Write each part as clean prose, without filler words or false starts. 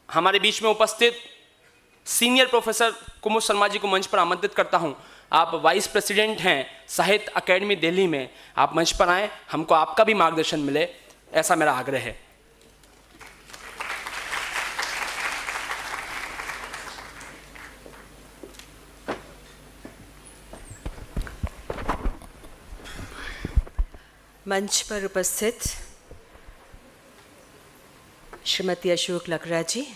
हमारे बीच में उपस्थित सीनियर प्रोफेसर कुमुद शर्मा जी को मंच पर आमंत्रित करता हूं। आप वाइस प्रेसिडेंट हैं साहित्य अकेडमी दिल्ली में, आप मंच पर आएँ, हमको आपका भी मार्गदर्शन मिले, ऐसा मेरा आग्रह है। मंच पर उपस्थित श्रीमती अशोक लकड़ा जी,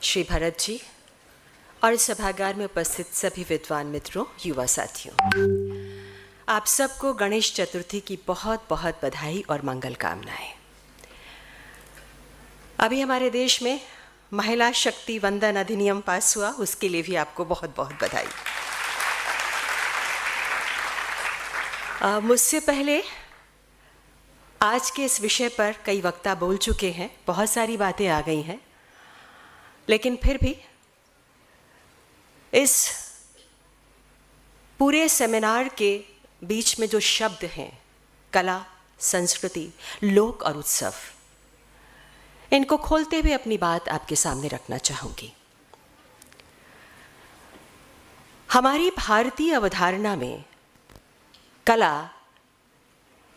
श्री भरत जी और इस सभागार में उपस्थित सभी विद्वान मित्रों, युवा साथियों, आप सबको गणेश चतुर्थी की बहुत बहुत बधाई और मंगल कामनाएं। अभी हमारे देश में महिला शक्ति वंदन अधिनियम पास हुआ, उसके लिए भी आपको बहुत बहुत बधाई। मुझसे पहले आज के इस विषय पर कई वक्ता बोल चुके हैं, बहुत सारी बातें आ गई हैं, लेकिन फिर भी इस पूरे सेमिनार के बीच में जो शब्द हैं कला, संस्कृति, लोक और उत्सव, इनको खोलते हुए अपनी बात आपके सामने रखना चाहूँगी। हमारी भारतीय अवधारणा में कला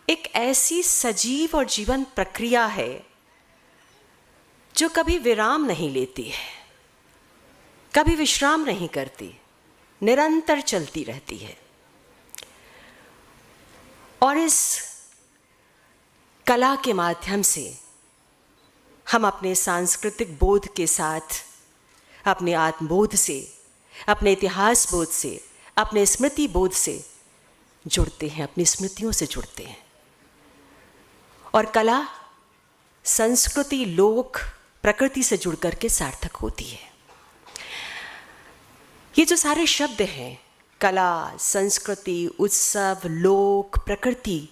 एक ऐसी सजीव और जीवंत प्रक्रिया है जो कभी विराम नहीं लेती है, कभी विश्राम नहीं करती, निरंतर चलती रहती है। और इस कला के माध्यम से हम अपने सांस्कृतिक बोध के साथ, अपने आत्मबोध से, अपने इतिहास बोध से, अपने स्मृति बोध से जुड़ते हैं, अपनी स्मृतियों से जुड़ते हैं। और कला संस्कृति, लोक, प्रकृति से जुड़ करके सार्थक होती है। ये जो सारे शब्द हैं कला, संस्कृति, उत्सव, लोक, प्रकृति,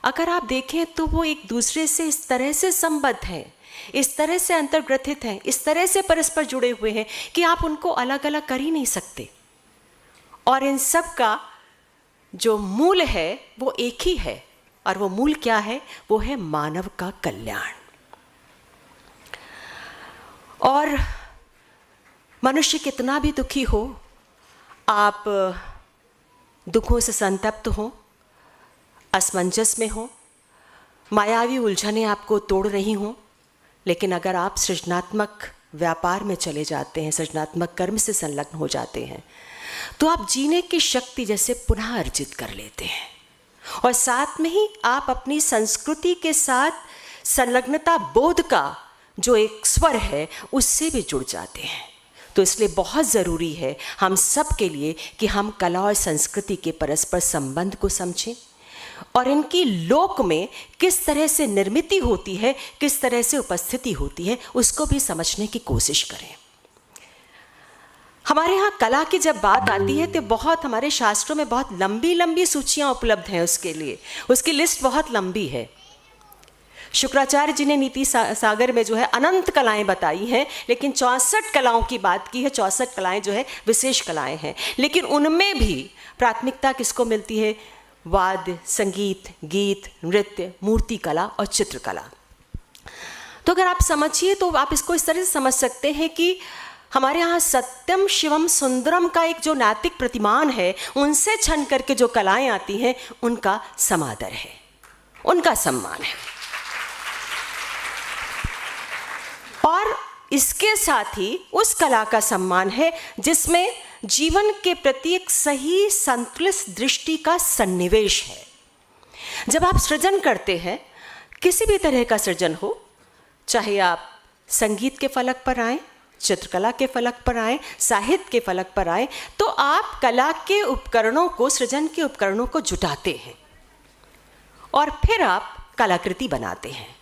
अगर आप देखें तो वो एक दूसरे से इस तरह से संबद्ध हैं, इस तरह से अंतर्ग्रथित हैं, इस तरह से परस्पर जुड़े हुए हैं कि आप उनको अलग अलग कर ही नहीं सकते। और इन सब का जो मूल है वो एक ही है, और वो मूल क्या है? वो है मानव का कल्याण। और मनुष्य कितना भी दुखी हो, आप दुखों से संतप्त हो, असमंजस में हो, मायावी उलझनें आपको तोड़ रही हों, लेकिन अगर आप सृजनात्मक व्यापार में चले जाते हैं, सृजनात्मक कर्म से संलग्न हो जाते हैं, तो आप जीने की शक्ति जैसे पुनः अर्जित कर लेते हैं। और साथ में ही आप अपनी संस्कृति के साथ संलग्नता बोध का जो एक स्वर है उससे भी जुड़ जाते हैं। तो इसलिए बहुत ज़रूरी है हम सब के लिए कि हम कला और संस्कृति के परस्पर संबंध को समझें और इनकी लोक में किस तरह से निर्मिति होती है, किस तरह से उपस्थिति होती है, उसको भी समझने की कोशिश करें। हमारे यहाँ कला की जब बात आती है तो बहुत हमारे शास्त्रों में बहुत लंबी लंबी सूचियाँ उपलब्ध हैं उसके लिए, उसकी लिस्ट बहुत लंबी है। शुक्राचार्य जी ने नीति सागर में जो है अनंत कलाएं बताई हैं, लेकिन 64 कलाओं की बात की है। 64 कलाएं जो है विशेष कलाएं हैं, लेकिन उनमें भी प्राथमिकता किसको मिलती है? वाद्य, संगीत, गीत, नृत्य, मूर्ति कला और चित्रकला। तो अगर आप समझिए तो आप इसको इस तरह से समझ सकते हैं कि हमारे यहाँ सत्यम शिवम सुंदरम का एक जो नैतिक प्रतिमान है, उनसे छन करके जो कलाएं आती हैं उनका समादर है, उनका सम्मान है। और इसके साथ ही उस कला का सम्मान है जिसमें जीवन के प्रति एक सही संतुलित दृष्टि का सन्निवेश है। जब आप सृजन करते हैं, किसी भी तरह का सृजन हो, चाहे आप संगीत के फलक पर आएँ, चित्रकला के फलक पर आएँ, साहित्य के फलक पर आएँ, तो आप कला के उपकरणों को, सृजन के उपकरणों को जुटाते हैं और फिर आप कलाकृति बनाते हैं।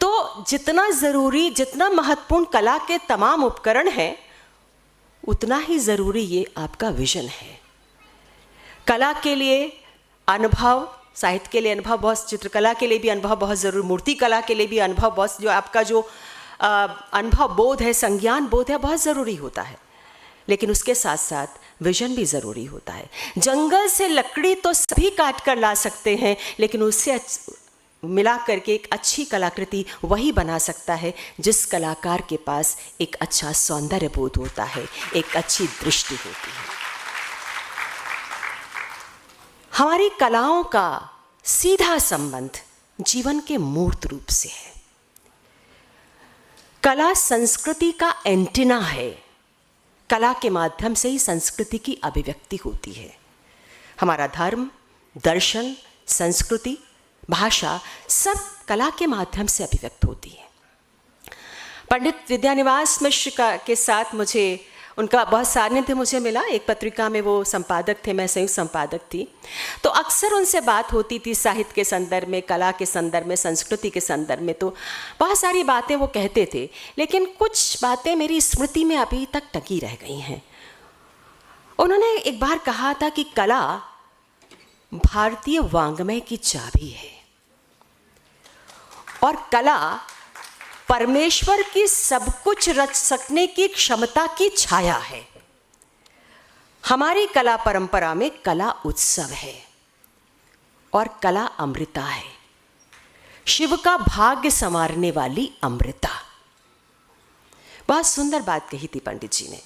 तो जितना ज़रूरी, जितना महत्वपूर्ण कला के तमाम उपकरण हैं, उतना ही ज़रूरी ये आपका विजन है। कला के लिए अनुभव, साहित्य के लिए अनुभव बहुत, चित्रकला के लिए भी अनुभव बहुत ज़रूरी, मूर्ति कला के लिए भी अनुभव बहुत, जो आपका जो अनुभव बोध है, संज्ञान बोध है, बहुत ज़रूरी होता है। लेकिन उसके साथ साथ विजन भी ज़रूरी होता है। जंगल से लकड़ी तो सभी काट कर ला सकते हैं, लेकिन उससे मिला करके एक अच्छी कलाकृति वही बना सकता है जिस कलाकार के पास एक अच्छा सौंदर्य बोध होता है, एक अच्छी दृष्टि होती है। हमारी कलाओं का सीधा संबंध जीवन के मूर्त रूप से है। कला संस्कृति का एंटीना है। कला के माध्यम से ही संस्कृति की अभिव्यक्ति होती है। हमारा धर्म, दर्शन, संस्कृति, भाषा सब कला के माध्यम से अभिव्यक्त होती है। पंडित विद्यानिवास मिश्र के साथ मुझे उनका बहुत सानिध्य मुझे मिला। एक पत्रिका में वो संपादक थे, मैं संयुक्त संपादक थी। तो अक्सर उनसे बात होती थी साहित्य के संदर्भ में, कला के संदर्भ में, संस्कृति के संदर्भ में। तो बहुत सारी बातें वो कहते थे, लेकिन कुछ बातें मेरी स्मृति में अभी तक टकी रह गई हैं। उन्होंने एक बार कहा था कि कला भारतीय वाङ्मय की चाबी है और कला परमेश्वर की सब कुछ रच सकने की क्षमता की छाया है। हमारी कला परंपरा में कला उत्सव है और कला अमृता है, शिव का भाग्य संवारने वाली अमृता। बहुत सुंदर बात कही थी पंडित जी ने।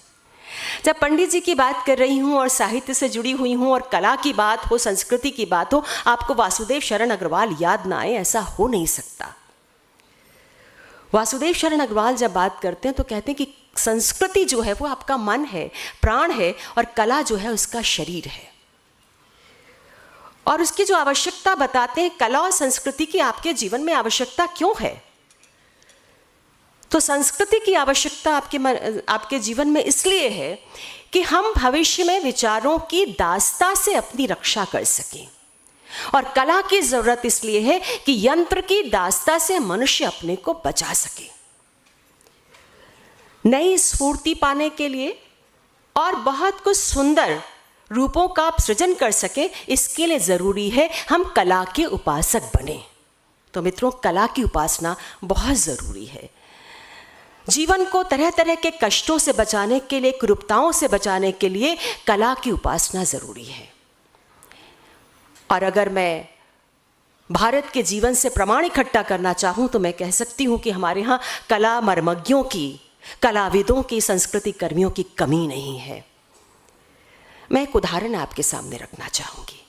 जब पंडित जी की बात कर रही हूँ और साहित्य से जुड़ी हुई हूँ और कला की बात हो, संस्कृति की बात हो, आपको वासुदेव शरण अग्रवाल याद ना आए, ऐसा हो नहीं सकता। वासुदेव शरण अग्रवाल जब बात करते हैं तो कहते हैं कि संस्कृति जो है वो आपका मन है, प्राण है, और कला जो है उसका शरीर है। और उसकी जो आवश्यकता बताते हैं, कला और संस्कृति की आपके जीवन में आवश्यकता क्यों है। तो संस्कृति की आवश्यकता आपके जीवन में इसलिए है कि हम भविष्य में विचारों की दास्ता से अपनी रक्षा कर सकें, और कला की जरूरत इसलिए है कि यंत्र की दास्ता से मनुष्य अपने को बचा सके। नई स्फूर्ति पाने के लिए और बहुत कुछ सुंदर रूपों का सृजन कर सके, इसके लिए जरूरी है हम कला के उपासक बने। तो मित्रों, कला की उपासना बहुत जरूरी है। जीवन को तरह तरह के कष्टों से बचाने के लिए, कुरूपताओं से बचाने के लिए कला की उपासना जरूरी है। और अगर मैं भारत के जीवन से प्रमाण इकट्ठा करना चाहूँ तो मैं कह सकती हूँ कि हमारे यहाँ कला मर्मज्ञों की, कलाविदों की, संस्कृति कर्मियों की कमी नहीं है। मैं एक उदाहरण आपके सामने रखना चाहूँगी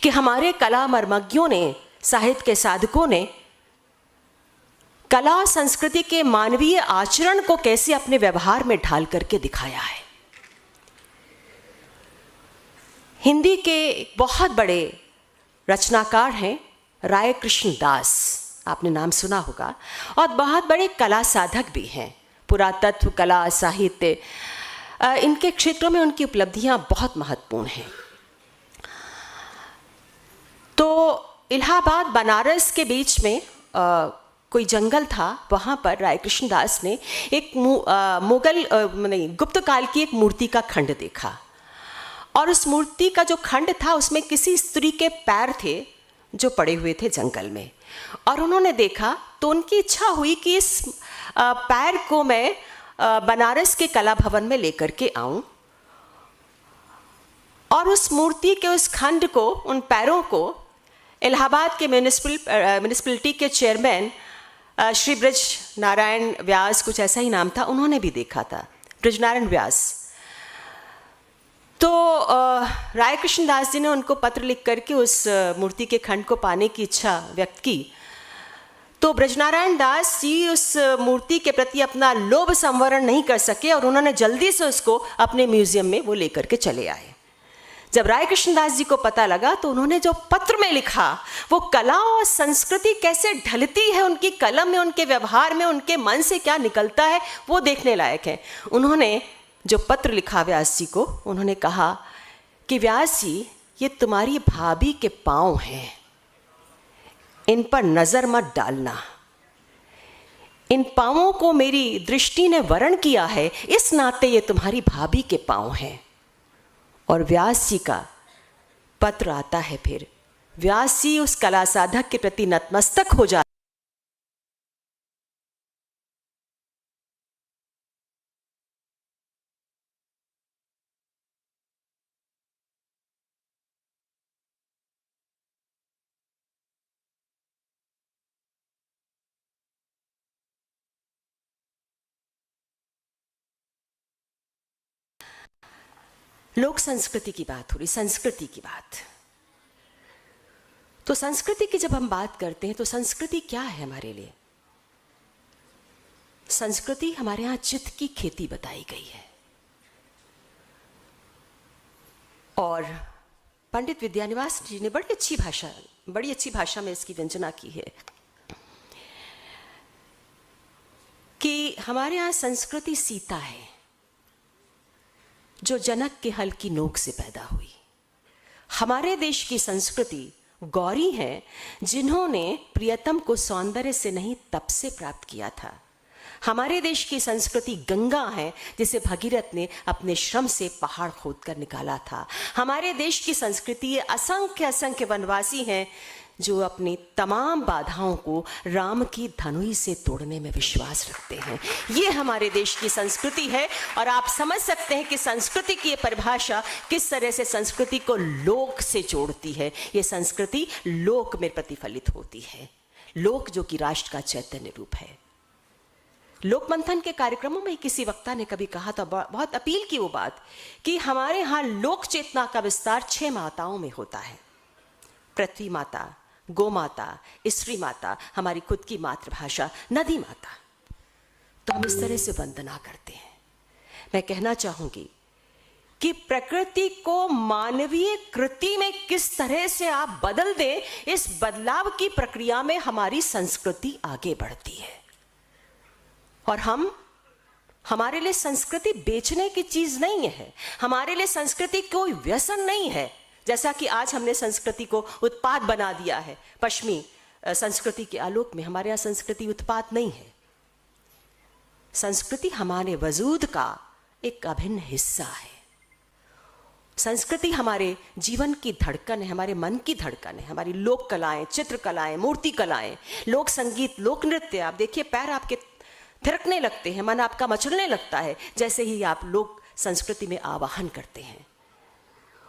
कि हमारे कला मर्मज्ञों ने, साहित्य के साधकों ने कला और संस्कृति के मानवीय आचरण को कैसे अपने व्यवहार में ढाल करके दिखाया है। हिंदी के बहुत बड़े रचनाकार हैं राय कृष्ण दास, आपने नाम सुना होगा, और बहुत बड़े कला साधक भी हैं। पुरातत्व, कला, साहित्य, इनके क्षेत्रों में उनकी उपलब्धियां बहुत महत्वपूर्ण हैं। तो इलाहाबाद बनारस के बीच में कोई जंगल था, वहाँ पर राय कृष्ण दास ने एक गुप्त काल की एक मूर्ति का खंड देखा, और उस मूर्ति का जो खंड था उसमें किसी स्त्री के पैर थे जो पड़े हुए थे जंगल में। और उन्होंने देखा तो उनकी इच्छा हुई कि इस पैर को मैं बनारस के कला भवन में लेकर के आऊं, और उस मूर्ति के उस खंड को, उन पैरों को इलाहाबाद के म्यूनिसिपलिटी के चेयरमैन श्री ब्रज नारायण व्यास, कुछ ऐसा ही नाम था, उन्होंने भी देखा था, ब्रज नारायण व्यास। तो राय कृष्ण दास जी ने उनको पत्र लिख करके उस मूर्ति के खंड को पाने की इच्छा व्यक्त की। तो ब्रजनारायण दास जी उस मूर्ति के प्रति अपना लोभ संवरण नहीं कर सके और उन्होंने जल्दी से उसको अपने म्यूजियम में वो लेकर के चले आए। जब राय कृष्णदास जी को पता लगा तो उन्होंने जो पत्र में लिखा, वो कला और संस्कृति कैसे ढलती है उनकी कलम में, उनके व्यवहार में, उनके मन से क्या निकलता है, वो देखने लायक है। उन्होंने जो पत्र लिखा व्यास जी को, उन्होंने कहा कि व्यास जी, ये तुम्हारी भाभी के पाँव हैं, इन पर नजर मत डालना। इन पाँवों को मेरी दृष्टि ने वरण किया है, इस नाते ये तुम्हारी भाभी के पाँव हैं। और व्यास जी का पत्र आता है। फिर व्यास जी उस कला साधक के प्रति नतमस्तक हो जाते लोक संस्कृति की बात हो रही, संस्कृति की बात। तो संस्कृति की जब हम बात करते हैं तो संस्कृति क्या है हमारे लिए? संस्कृति हमारे यहां चित्त की खेती बताई गई है। और पंडित विद्यानिवास जी ने बड़ी अच्छी भाषा में इसकी व्यंजना की है कि हमारे यहां संस्कृति सीता है जो जनक के हल की नोक से पैदा हुई। हमारे देश की संस्कृति गौरी है जिन्होंने प्रियतम को सौंदर्य से नहीं तप से प्राप्त किया था। हमारे देश की संस्कृति गंगा है जिसे भगीरथ ने अपने श्रम से पहाड़ खोदकर निकाला था। हमारे देश की संस्कृति असंख्य वनवासी हैं जो अपनी तमाम बाधाओं को राम की धनुई से तोड़ने में विश्वास रखते हैं। ये हमारे देश की संस्कृति है। और आप समझ सकते हैं कि संस्कृति की ये परिभाषा किस तरह से संस्कृति को लोक से जोड़ती है। ये संस्कृति लोक में प्रतिफलित होती है, लोक जो कि राष्ट्र का चैतन्य रूप है। लोक मंथन के कार्यक्रमों में किसी वक्ता ने कभी कहा था, बहुत अपील की वो बात, कि हमारे यहाँ लोक चेतना का विस्तार 6 माताओं में होता है। पृथ्वी माता, गौ माता, स्त्री माता, हमारी खुद की मातृभाषा नदी माता। तो हम इस तरह से वंदना करते हैं। मैं कहना चाहूंगी कि प्रकृति को मानवीय कृति में किस तरह से आप बदल दें, इस बदलाव की प्रक्रिया में हमारी संस्कृति आगे बढ़ती है। और हमारे लिए संस्कृति बेचने की चीज नहीं है। हमारे लिए संस्कृति कोई व्यसन नहीं है। जैसा कि आज हमने संस्कृति को उत्पाद बना दिया है पश्चिमी संस्कृति के आलोक में, हमारे यहाँ संस्कृति उत्पाद नहीं है। संस्कृति हमारे वजूद का एक अभिन्न हिस्सा है। संस्कृति हमारे जीवन की धड़कन है, हमारे मन की धड़कन है। हमारी लोक कलाएं, चित्रकलाएं, मूर्ति कलाएं, लोक संगीत, लोक नृत्य। आप देखिए पैर आपके थिरकने लगते हैं, मन आपका मचलने लगता है जैसे ही आप लोक संस्कृति में आवाहन करते हैं।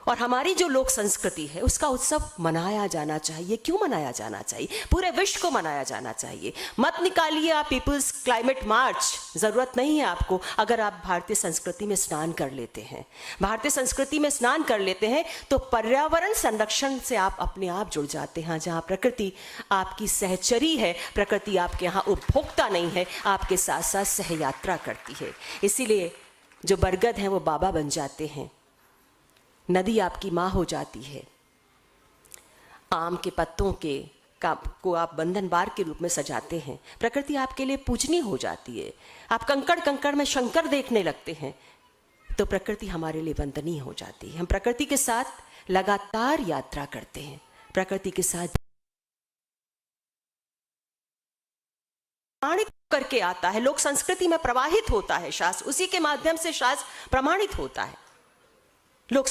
और हमारी जो लोक संस्कृति है उसका उत्सव मनाया जाना चाहिए। क्यों मनाया जाना चाहिए? पूरे विश्व को मनाया जाना चाहिए। मत निकालिए आप पीपल्स क्लाइमेट मार्च, जरूरत नहीं है आपको। अगर आप भारतीय संस्कृति में स्नान कर लेते हैं, भारतीय संस्कृति में स्नान कर लेते हैं तो पर्यावरण संरक्षण से आप अपने आप जुड़ जाते हैं। जहाँ प्रकृति आपकी सहचरी है, प्रकृति आपके यहाँ उपभोक्ता नहीं है, आपके साथ साथ सहयात्रा करती है। इसीलिए जो बरगद हैं वो बाबा बन जाते हैं, नदी आपकी माँ हो जाती है, आम के पत्तों को आप बंधन बार के रूप में सजाते हैं, प्रकृति आपके लिए पूजनीय हो जाती है। आप कंकड़ कंकड़ में शंकर देखने लगते हैं तो प्रकृति हमारे लिए वंदनीय हो जाती है। हम प्रकृति के साथ लगातार यात्रा करते हैं, प्रकृति के साथ प्रमाणित करके आता है। लोक संस्कृति में प्रवाहित होता है शास्त्र, उसी के माध्यम से शास्त्र प्रमाणित होता है। लोक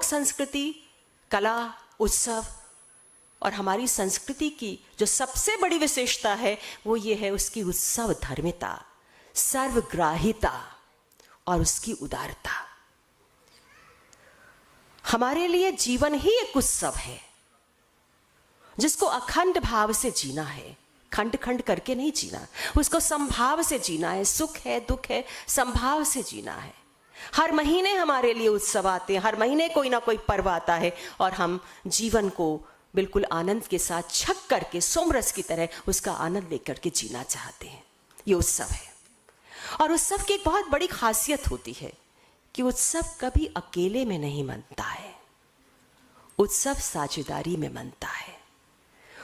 संस्कृति, कला, उत्सव और हमारी संस्कृति की जो सबसे बड़ी विशेषता है वो ये है उसकी उत्सव धर्मिता, सर्वग्राहिता और उसकी उदारता। हमारे लिए जीवन ही एक उत्सव है जिसको अखंड भाव से जीना है, खंड खंड करके नहीं जीना, उसको संभाव से जीना है। सुख है, दुख है, संभाव से जीना है। हर महीने हमारे लिए उत्सव आते हैं, हर महीने कोई ना कोई पर्व आता है और हम जीवन को बिल्कुल आनंद के साथ छक करके सोमरस की तरह उसका आनंद लेकर के जीना चाहते हैं। ये उत्सव है। और उत्सव की एक बहुत बड़ी खासियत होती है कि उत्सव कभी अकेले में नहीं मनता है, उत्सव साझेदारी में मनता है।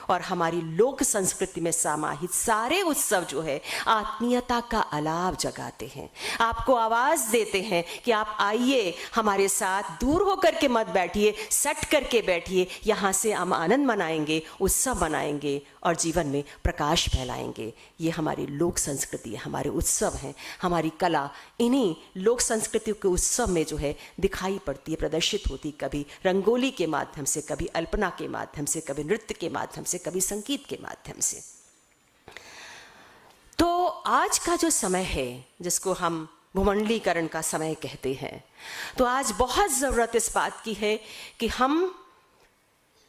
और हमारी लोक संस्कृति में समाहित सारे उत्सव जो है आत्मीयता का अलाव जगाते हैं, आपको आवाज देते हैं कि आप आइए हमारे साथ, दूर होकर के मत बैठिए, सट करके बैठिए, यहाँ से हम आनंद मनाएंगे, उत्सव मनाएंगे और जीवन में प्रकाश फैलाएंगे। ये हमारी लोक संस्कृति है, हमारे उत्सव हैं, हमारी कला इन्हीं लोक संस्कृति के उत्सव में जो है दिखाई पड़ती है, प्रदर्शित होती, कभी रंगोली के माध्यम से, कभी अल्पना के माध्यम से, कभी नृत्य के माध्यम से, कभी संगीत के माध्यम से। तो आज का जो समय है जिसको हम भूमंडलीकरण का समय कहते हैं, तो आज बहुत जरूरत इस बात की है कि हम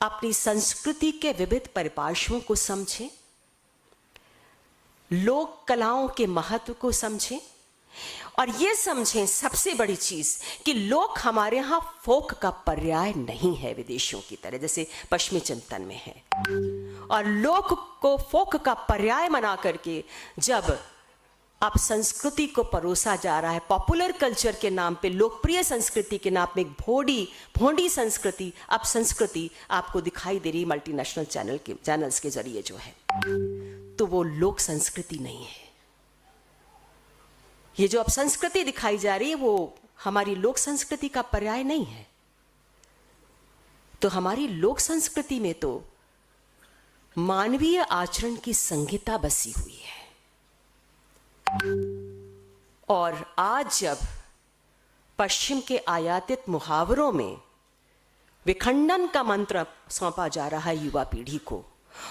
अपनी संस्कृति के विविध परिपार्श्वों को समझें, लोक कलाओं के महत्व को समझें और ये समझें सबसे बड़ी चीज कि लोक हमारे यहाँ फोक का पर्याय नहीं है विदेशियों की तरह, जैसे पश्चिमी चिंतन में है। और लोक को फोक का पर्याय बना करके जब अब संस्कृति को परोसा जा रहा है, पॉपुलर कल्चर के नाम पे, लोकप्रिय संस्कृति के नाम पे, एक भोंडी संस्कृति, अब संस्कृति आपको दिखाई दे रही मल्टीनेशनल चैनल्स के जरिए जो है, तो वो लोक संस्कृति नहीं है। ये जो अब संस्कृति दिखाई जा रही है वो हमारी लोक संस्कृति का पर्याय नहीं है। तो हमारी लोक संस्कृति में तो मानवीय आचरण की संहिता बसी हुई है। और आज जब पश्चिम के आयातित मुहावरों में विखंडन का मंत्र सौंपा जा रहा है युवा पीढ़ी को,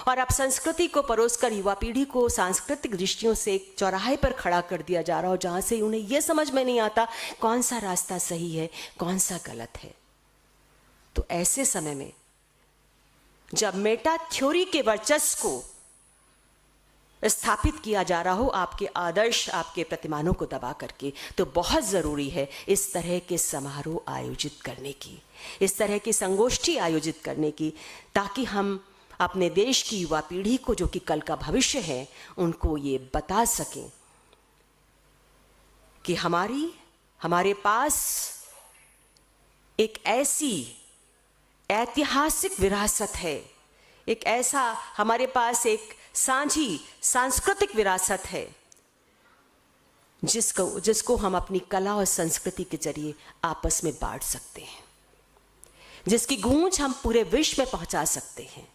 और अब संस्कृति को परोसकर युवा पीढ़ी को सांस्कृतिक दृष्टियों से एक चौराहे पर खड़ा कर दिया जा रहा हो जहां से उन्हें यह समझ में नहीं आता कौन सा रास्ता सही है कौन सा गलत है, तो ऐसे समय में जब मेटा थ्योरी के वर्चस्व को स्थापित किया जा रहा हो आपके आदर्श, आपके प्रतिमानों को दबा करके, तो बहुत ज़रूरी है इस तरह के समारोह आयोजित करने की, इस तरह की संगोष्ठी आयोजित करने की, ताकि हम अपने देश की युवा पीढ़ी को, जो कि कल का भविष्य है, उनको ये बता सकें कि हमारे पास एक ऐसी ऐतिहासिक विरासत है, एक ऐसा हमारे पास एक सांझी सांस्कृतिक विरासत है जिसको हम अपनी कला और संस्कृति के जरिए आपस में बांट सकते हैं, जिसकी गूंज हम पूरे विश्व में पहुंचा सकते हैं।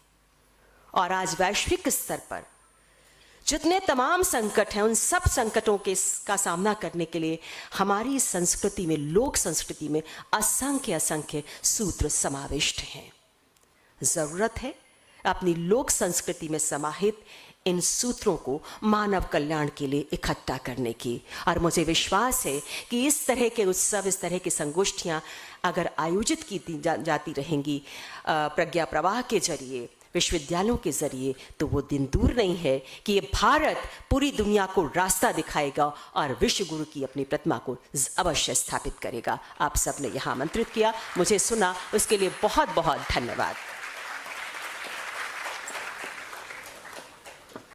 और आज वैश्विक स्तर पर जितने तमाम संकट हैं, उन सब संकटों का सामना करने के लिए हमारी संस्कृति में, लोक संस्कृति में असंख्य सूत्र समाविष्ट हैं। जरूरत है अपनी लोक संस्कृति में समाहित इन सूत्रों को मानव कल्याण के लिए इकट्ठा करने की। और मुझे विश्वास है कि इस तरह के उत्सव, इस तरह की संगोष्ठियां अगर आयोजित की जाती रहेंगी प्रज्ञा प्रवाह के जरिए, विश्वविद्यालयों के जरिए, तो वो दिन दूर नहीं है कि ये भारत पूरी दुनिया को रास्ता दिखाएगा और विश्व गुरु की अपनी प्रतिमा को अवश्य स्थापित करेगा। आप सबने यहाँ आमंत्रित किया, मुझे सुना, उसके लिए बहुत बहुत धन्यवाद।